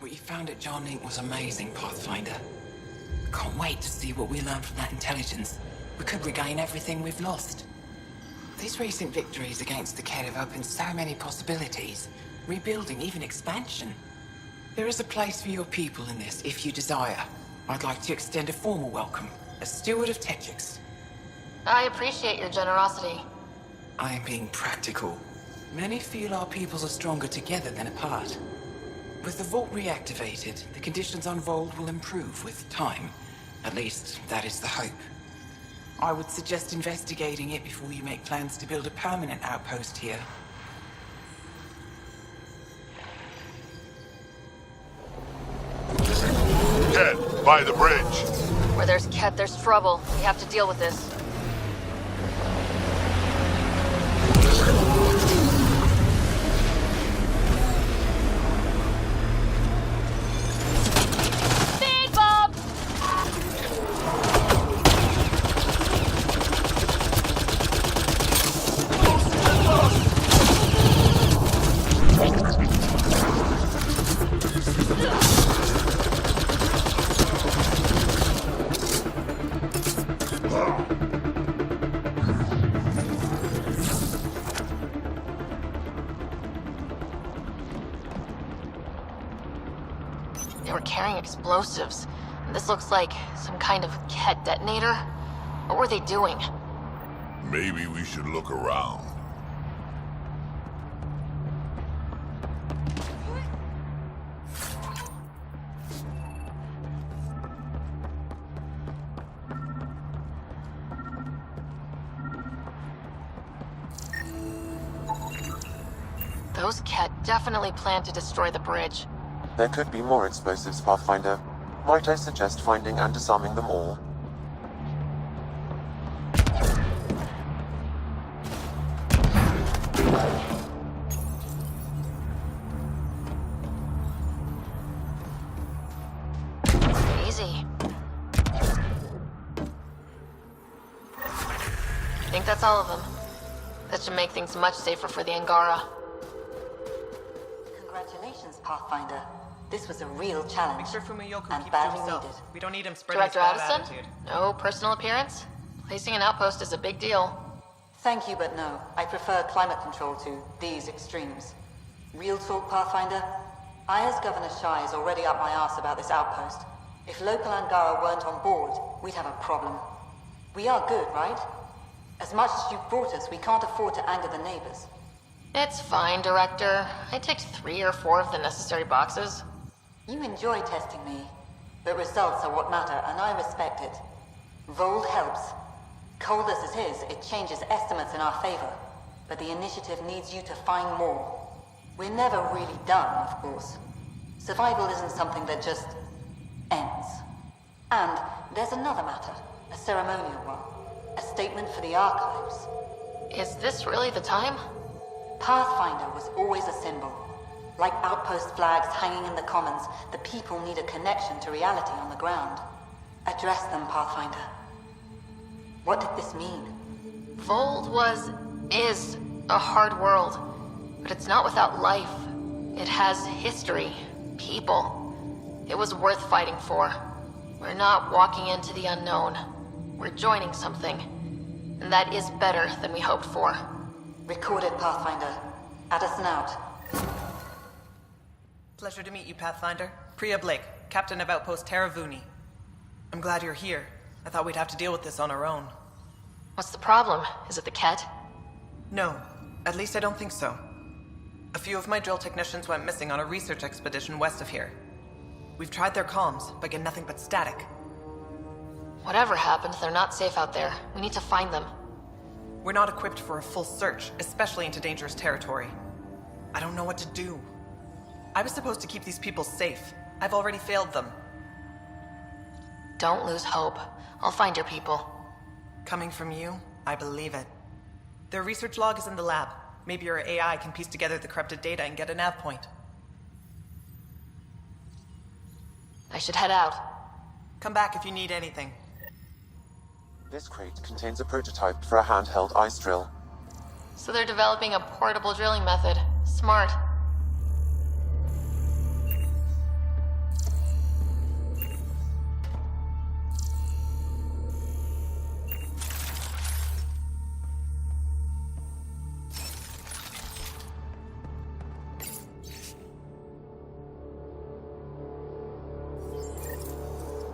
What you found at John Inc. was amazing, Pathfinder. Can't wait to see what we learn from that intelligence. We could regain everything we've lost. These recent victories against the Kett have opened so many possibilities. Rebuilding, even expansion. There is a place for your people in this, if you desire. I'd like to extend a formal welcome, as Steward of Techix. I appreciate your generosity. I am being practical. Many feel our peoples are stronger together than apart. With the vault reactivated, the conditions on Voeld will improve with time. At least, that is the hope. I would suggest investigating it before you make plans to build a permanent outpost here. Kett, by the bridge. Where there's Kett, there's trouble. We have to deal with this. Speed bump! They were carrying explosives. This looks like some kind of Kett detonator. What were they doing? Maybe we should look around. Those Kett definitely planned to destroy the bridge. There could be more explosives, Pathfinder. Might I suggest finding and disarming them all? Easy. I think that's all of them. That should make things much safer for the Angara. Congratulations, Pathfinder. This was a real challenge. Make sure Fumiyoko and keeps to badly himself. needed. We don't need him spreading his Director bad Avison? attitude. No personal appearance? Placing an outpost is a big deal. Thank you, but no. I prefer climate control to these extremes. Real talk, Pathfinder? I, as Governor Shai, is already up my arse about this outpost. If local Angara weren't on board, we'd have a problem. We are good, right? As much as you've brought us, we can't afford to anger the neighbors. It's fine, Director. I ticked 3 or 4 of the necessary boxes. You enjoy testing me, but results are what matter, and I respect it. Voeld helps. Cold as it is, it changes estimates in our favor, but the initiative needs you to find more. We're never really done, of course. Survival isn't something that just ends. And there's another matter, a ceremonial one, a statement for the archives. Is this really the time? Pathfinder was always a symbol. Like outpost flags hanging in the commons, the people need a connection to reality on the ground. Address them, Pathfinder. What did this mean? Voeld is a hard world, but it's not without life. It has history, people. It was worth fighting for. We're not walking into the unknown. We're joining something, and that is better than we hoped for. Recorded, Pathfinder. Addison out. Pleasure to meet you, Pathfinder. Priya Blake, Captain of Outpost Taravuni. I'm glad you're here. I thought we'd have to deal with this on our own. What's the problem? Is it the Kett? No, at least I don't think so. A few of my drill technicians went missing on a research expedition west of here. We've tried their comms, but get nothing but static. Whatever happened, they're not safe out there. We need to find them. We're not equipped for a full search, especially into dangerous territory. I don't know what to do. I was supposed to keep these people safe. I've already failed them. Don't lose hope. I'll find your people. Coming from you, I believe it. Their research log is in the lab. Maybe your AI can piece together the corrupted data and get a nav point. I should head out. Come back if you need anything. This crate contains a prototype for a handheld ice drill. So they're developing a portable drilling method. Smart.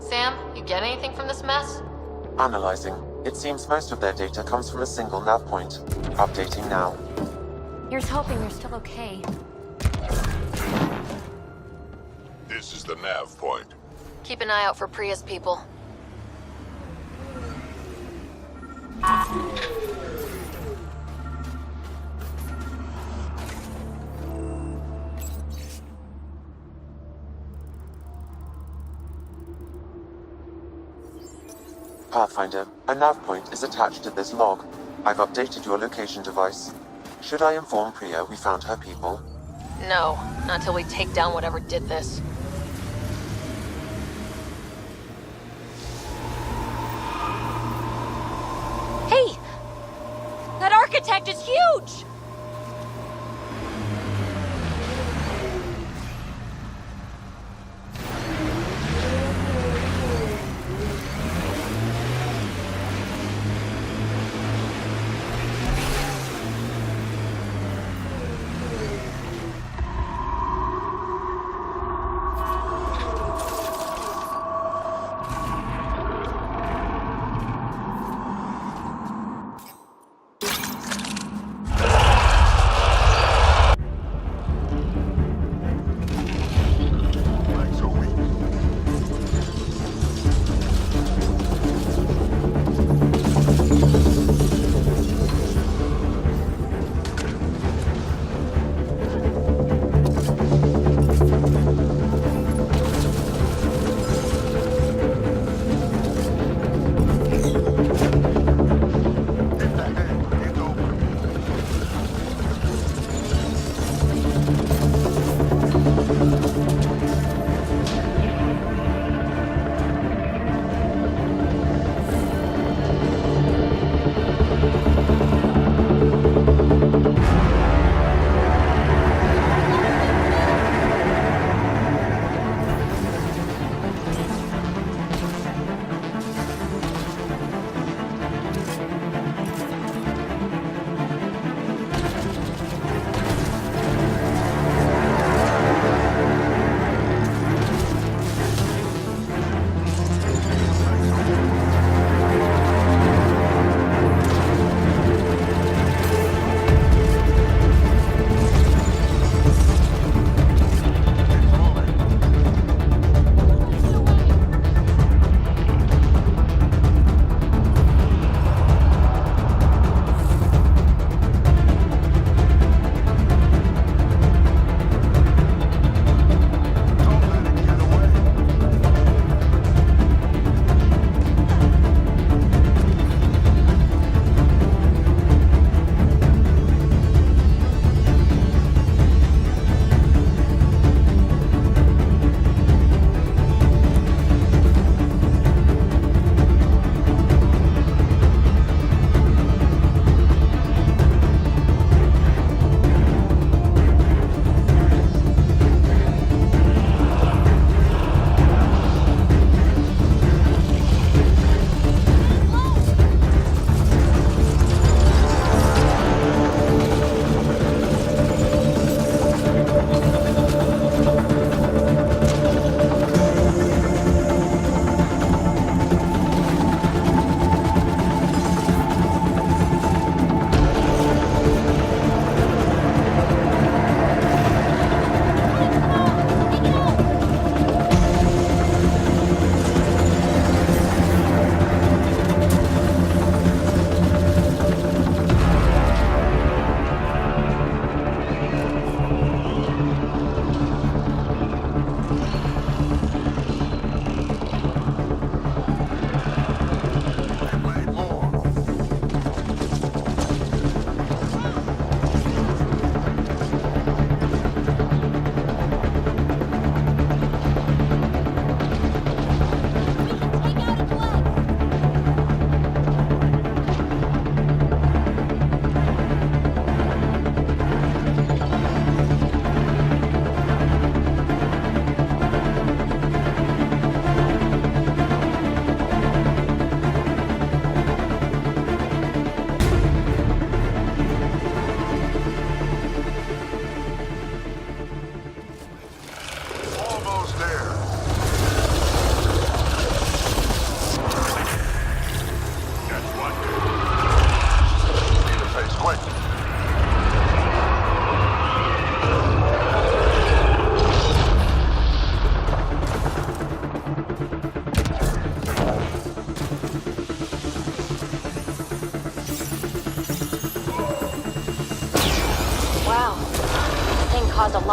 Sam, you get anything from this mess? Analyzing. It seems most of their data comes from a single nav point. Updating now. Here's hoping you're still okay. This is the nav point. Keep an eye out for Priya's people. Pathfinder, a nav point is attached to this log. I've updated your location device. Should I inform Priya we found her people? No, not until we take down whatever did this. Hey! That architect is huge!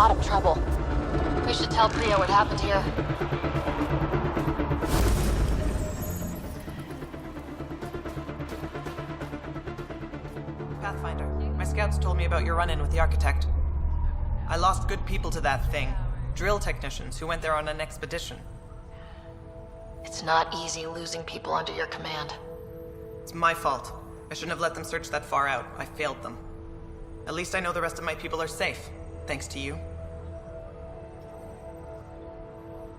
lot of trouble. We should tell Priya what happened here. Pathfinder, my scouts told me about your run-in with the architect. I lost good people to that thing. Drill technicians who went there on an expedition. It's not easy losing people under your command. It's my fault. I shouldn't have let them search that far out. I failed them. At least I know the rest of my people are safe, thanks to you.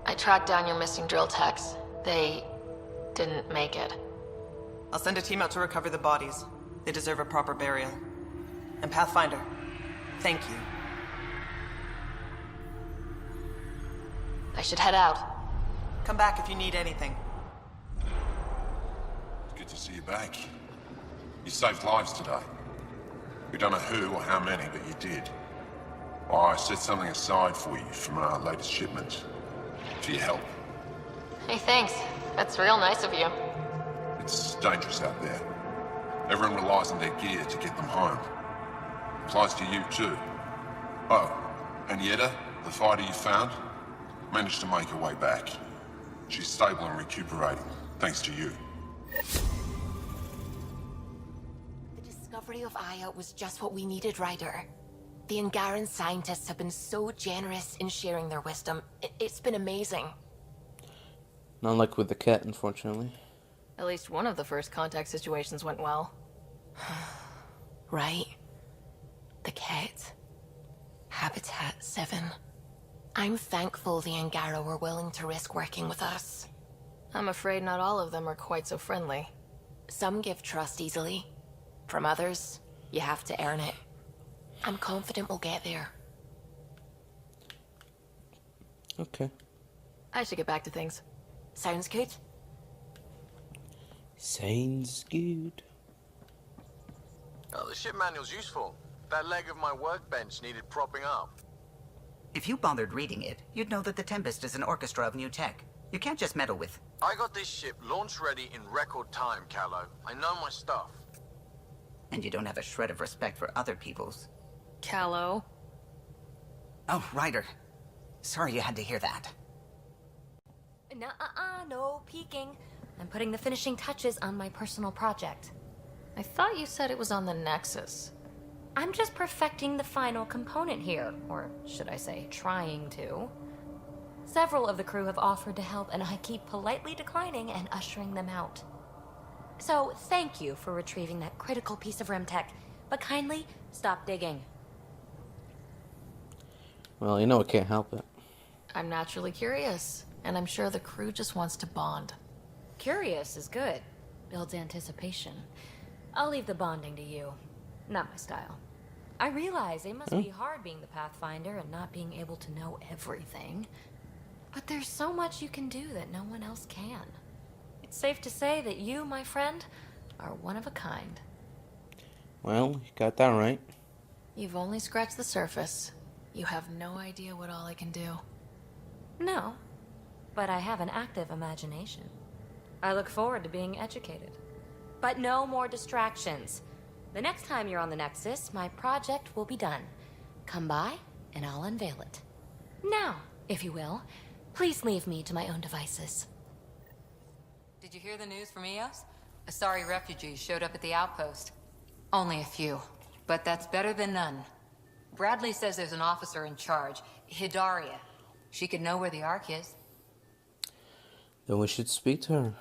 I tracked down your missing drill techs. They didn't make it. I'll send a team out to recover the bodies. They deserve a proper burial. And Pathfinder, thank you. I should head out. Come back if you need anything. It's good to see you back. You saved lives today. We don't know who or how many, but you did. Well, I set something aside for you from our latest shipment. For your help. Hey, thanks. That's real nice of you. It's dangerous out there. Everyone relies on their gear to get them home. Applies to you too. Oh, and Yetta, the fighter you found, managed to make her way back. She's stable and recuperating, thanks to you. The discovery of Aya was just what we needed, Ryder. The Angaran scientists have been so generous in sharing their wisdom. It's been amazing. Not like with the cat, unfortunately. At least one of the first contact situations went well. Right? The cat. Habitat 7. I'm thankful the Angara were willing to risk working with us. I'm afraid not all of them are quite so friendly. Some give trust easily. From others, you have to earn it. I'm confident we'll get there. Okay. I should get back to things. Sounds good. Sounds good. Oh, the ship manual's useful. That leg of my workbench needed propping up. If you bothered reading it, you'd know that the Tempest is an orchestra of new tech. You can't just meddle with... I got this ship launch ready in record time, Callow. I know my stuff. And you don't have a shred of respect for other people's. Callow. Oh, Ryder. Sorry you had to hear that. No peeking. I'm putting the finishing touches on my personal project. I thought you said it was on the Nexus. I'm just perfecting the final component here, or should I say, trying to. Several of the crew have offered to help, and I keep politely declining and ushering them out. So, thank you for retrieving that critical piece of Remtech, but kindly stop digging. Well, you know I can't help it. I'm naturally curious, and I'm sure the crew just wants to bond. Curious is good. Builds anticipation. I'll leave the bonding to you. Not my style. I realize it must be hard being the Pathfinder and not being able to know everything. But there's so much you can do that no one else can. It's safe to say that you, my friend, are one of a kind. Well, you got that right. You've only scratched the surface. You have no idea what all I can do. No, but I have an active imagination. I look forward to being educated. But no more distractions. The next time you're on the Nexus, my project will be done. Come by, and I'll unveil it. Now, if you will, please leave me to my own devices. Did you hear the news from Eos? Asari refugees showed up at the outpost. Only a few, but that's better than none. Bradley says there's an officer in charge, Hidaria. She could know where the Ark is. Then we should speak to her.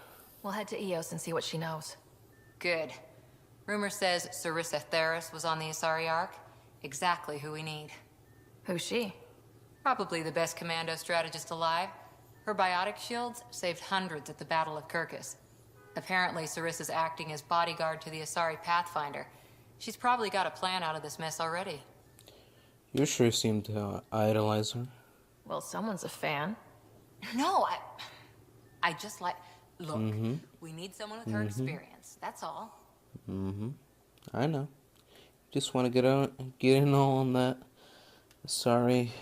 We'll head to Eos and see what she knows. Good. Rumor says Sarissa Theris was on the Asari Ark. Exactly who we need. Who's she? Probably the best commando strategist alive. Her biotic shields saved hundreds at the Battle of Kirkus. Apparently, Sarissa's acting as bodyguard to the Asari Pathfinder. She's probably got a plan out of this mess already. You sure seem to idolize her. Well, someone's a fan. No, I just like... Look, we need someone with her experience. That's all. I know. Just want to get in all on that. Sorry.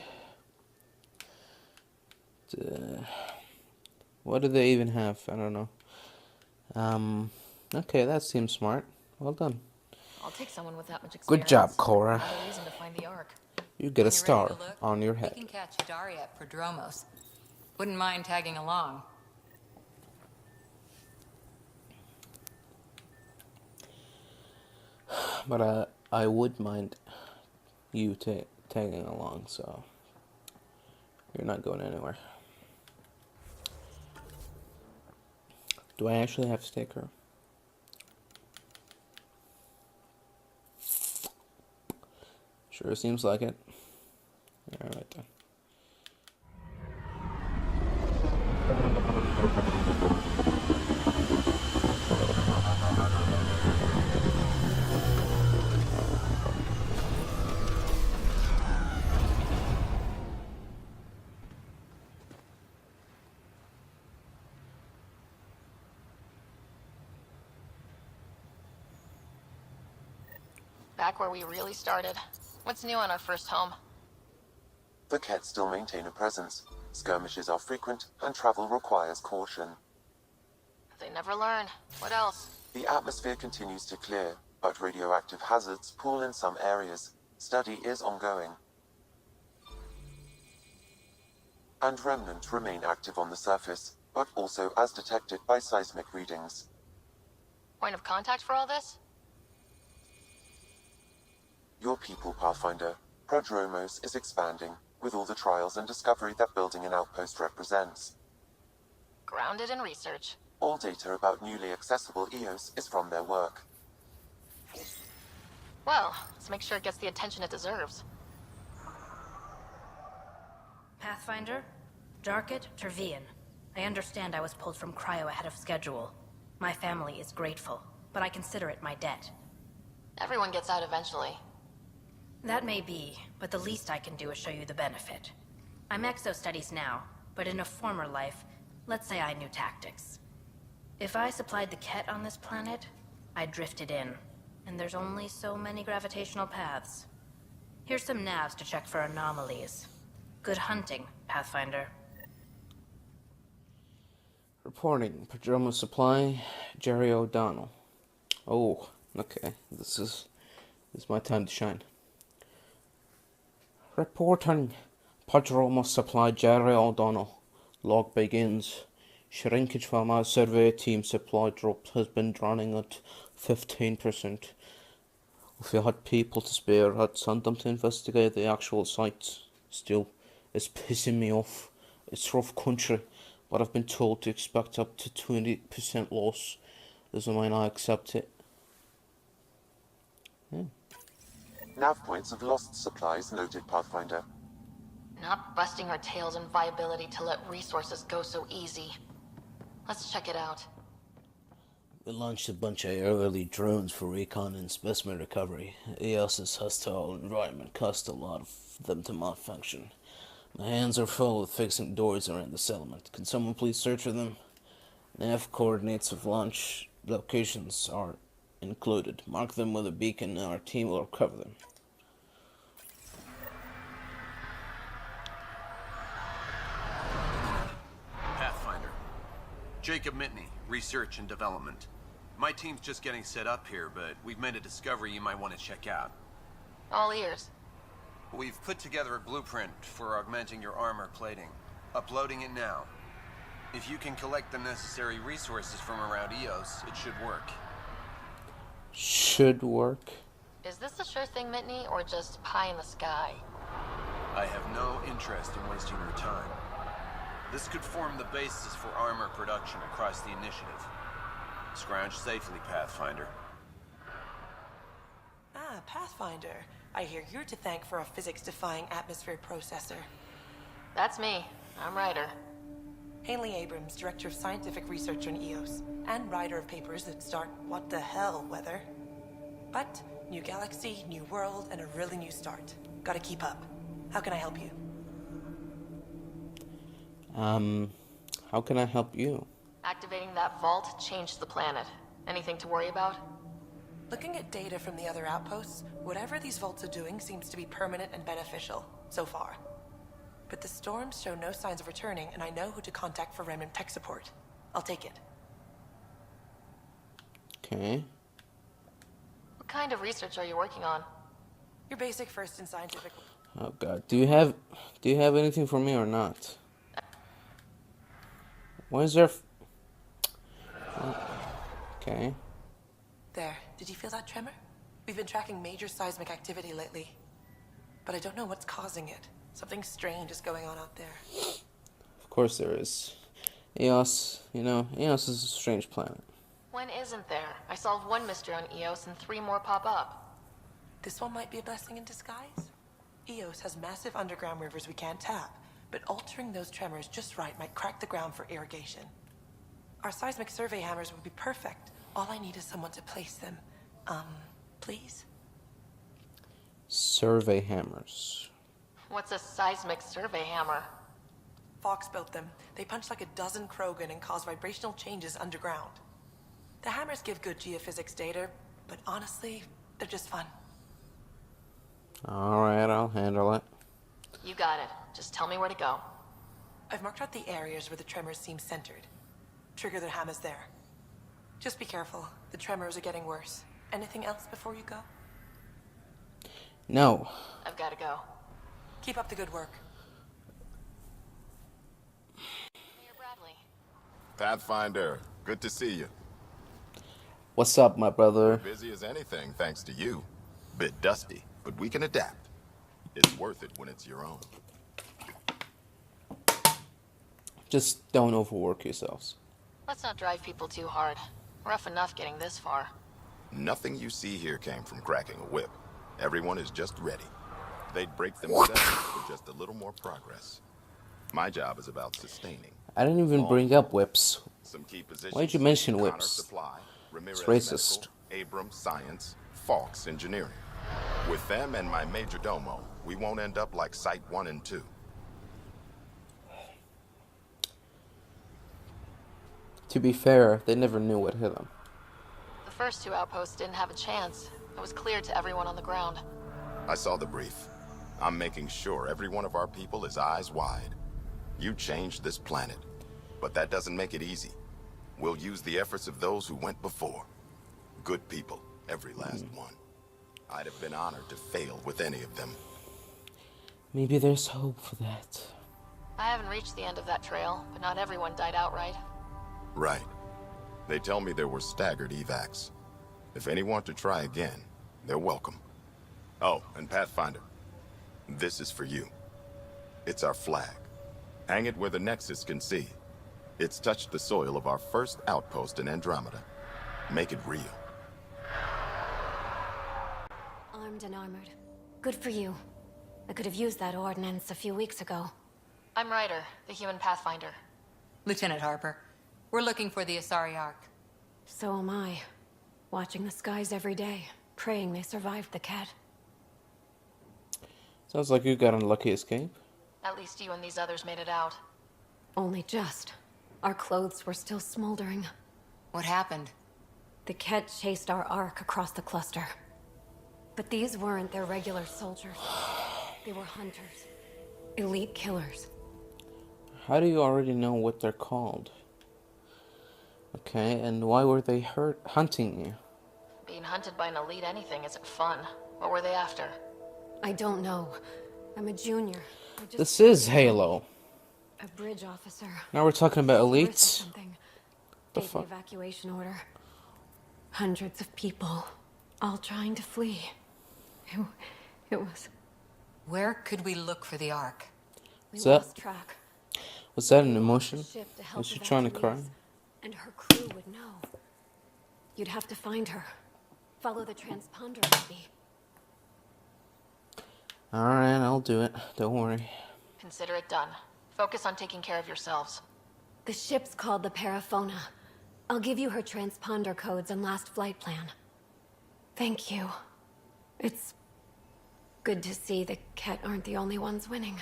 What do they even have? I don't know. Okay, that seems smart. Well done. I'll take someone with that much experience. Good job, Cora. Another reason to find the Ark. You get a When you're ready star to look, on your we head. can catch Hidari at Prodromos. Wouldn't mind tagging along. But I would mind you tagging along, so you're not going anywhere. Do I actually have to take her? Sure seems like it. Alright then. Back where we really started. What's new on our first home? The Kett still maintain a presence. Skirmishes are frequent, and travel requires caution. They never learn. What else? The atmosphere continues to clear, but radioactive hazards pool in some areas. Study is ongoing. And remnants remain active on the surface, but also as detected by seismic readings. Point of contact for all this? Your people, Pathfinder. Prodromos is expanding, with all the trials and discovery that building an outpost represents. Grounded in research. All data about newly accessible EOS is from their work. Well, let's make sure it gets the attention it deserves. Pathfinder? Darket Tervian. I understand I was pulled from cryo ahead of schedule. My family is grateful, but I consider it my debt. Everyone gets out eventually. That may be, but the least I can do is show you the benefit. I'm exo-studies now, but in a former life, let's say I knew tactics. If I supplied the Kett on this planet, I drifted in, and there's only so many gravitational paths. Here's some navs to check for anomalies. Good hunting, Pathfinder. Reporting, Prodromos Supply, Jerry O'Donnell. Oh, okay, this is my time to shine. Reporting, Prodromos Supply, Jerry O'Donnell. Log begins. Shrinkage from our survey team supply drop has been running at 15%. If you had people to spare, I'd send them to investigate the actual sites. Still, it's pissing me off. It's rough country, but I've been told to expect up to 20% loss. Doesn't mean I accept it. Nav points of lost supplies noted, Pathfinder. Not busting our tails in viability to let resources go so easy. Let's check it out. We launched a bunch of early drones for recon and specimen recovery. EOS's hostile environment caused a lot of them to malfunction. My hands are full with fixing doors around the settlement. Can someone please search for them? Nav coordinates of launch locations are included. Mark them with a beacon and our team will recover them. Pathfinder. Jacob Mitney, Research and Development. My team's just getting set up here, but we've made a discovery you might want to check out. All ears. We've put together a blueprint for augmenting your armor plating. Uploading it now. If you can collect the necessary resources from around EOS, it should work. Should work. Is this a sure thing, Mitney, or just pie in the sky? I have no interest in wasting your time. This could form the basis for armor production across the initiative. Scrounge safely, Pathfinder. Ah, Pathfinder. I hear you're to thank for a physics-defying atmosphere processor. That's me. I'm Ryder. Haley Abrams, Director of Scientific Research on EOS, and writer of papers that start what the hell weather. But, new galaxy, new world, and a really new start. Gotta keep up. How can I help you? How can I help you? Activating that vault changed the planet. Anything to worry about? Looking at data from the other outposts, whatever these vaults are doing seems to be permanent and beneficial, so far. But the storms show no signs of returning, and I know who to contact for remnant tech support. I'll take it. Okay. What kind of research are you working on? Your basic first in scientific... Oh god, do you have anything for me or not? Why is there? Okay. There. Did you feel that tremor? We've been tracking major seismic activity lately. But I don't know what's causing it. Something strange is going on out there. Of course there is. Eos, Eos is a strange planet. When isn't there? I solved one mystery on Eos and 3 more pop up. This one might be a blessing in disguise. Eos has massive underground rivers we can't tap, but altering those tremors just right might crack the ground for irrigation. Our seismic survey hammers would be perfect. All I need is someone to place them. Please? Survey hammers. What's a seismic survey hammer? Fox built them. They punch like a dozen Krogan and cause vibrational changes underground. The hammers give good geophysics data, but honestly, they're just fun. Alright, I'll handle it. You got it. Just tell me where to go. I've marked out the areas where the tremors seem centered. Trigger the hammers there. Just be careful. The tremors are getting worse. Anything else before you go? No. I've got to go. Keep up the good work. Mayor Bradley. Pathfinder, good to see you. What's up, my brother? Busy as anything, thanks to you. Bit dusty, but we can adapt. It's worth it when it's your own. Just don't overwork yourselves. Let's not drive people too hard. Rough enough getting this far. Nothing you see here came from cracking a whip. Everyone is just ready. They'd break themselves for just a little more progress. My job is about sustaining. I didn't even bring up whips. Some key positions. Why'd you mention Connor whips? Supply, Ramirez It's racist. Medical, Abrams Science, Falks Engineering. With them and my major domo, we won't end up like Site 1 and 2. To be fair, they never knew what hit them. The first 2 outposts didn't have a chance. It was clear to everyone on the ground. I saw the brief. I'm making sure every one of our people is eyes wide. You changed this planet, but that doesn't make it easy. We'll use the efforts of those who went before. Good people, every last one. I'd have been honored to fail with any of them. Maybe there's hope for that. I haven't reached the end of that trail, but not everyone died outright. Right. They tell me there were staggered evacs. If any want to try again, they're welcome. Oh, and Pathfinder, this is for you. It's our flag. Hang it where the Nexus can see. It's touched the soil of our first outpost in Andromeda. Make it real. Armed and armored. Good for you. I could have used that ordnance a few weeks ago. I'm Ryder, the human pathfinder. Lieutenant Harper, we're looking for the Asari Ark. So am I. Watching the skies every day, praying they survived the cat. Sounds like you got a lucky escape. At least you and these others made it out. Only just. Our clothes were still smoldering. What happened? The Ket chased our Ark across the cluster. But these weren't their regular soldiers. They were hunters. Elite killers. How do you already know what they're called? Okay, and why were they hunting you? Being hunted by an elite anything isn't fun. What were they after? I don't know. I'm a junior. This is Halo. A bridge officer. Now we're talking about elites? Something. The Gave the fuck? evacuation order. Hundreds of people, all trying to flee. It was... Where could we look for the Ark? We Is that- lost track. Was that an emotion? Ship to help Was she trying to cry? evacuees, and her crew would know. You'd have to find her. Follow the transponder, maybe. Alright, I'll do it. Don't worry. Consider it done. Focus on taking care of yourselves. The ship's called the Paraphona. I'll give you her transponder codes and last flight plan. Thank you. It's good to see the Ket aren't the only ones winning.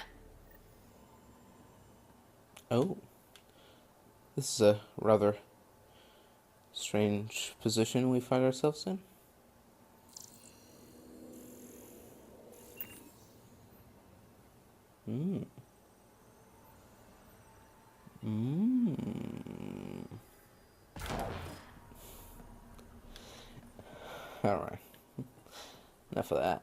Oh. This is a rather strange position we find ourselves in. Alright. Enough of that.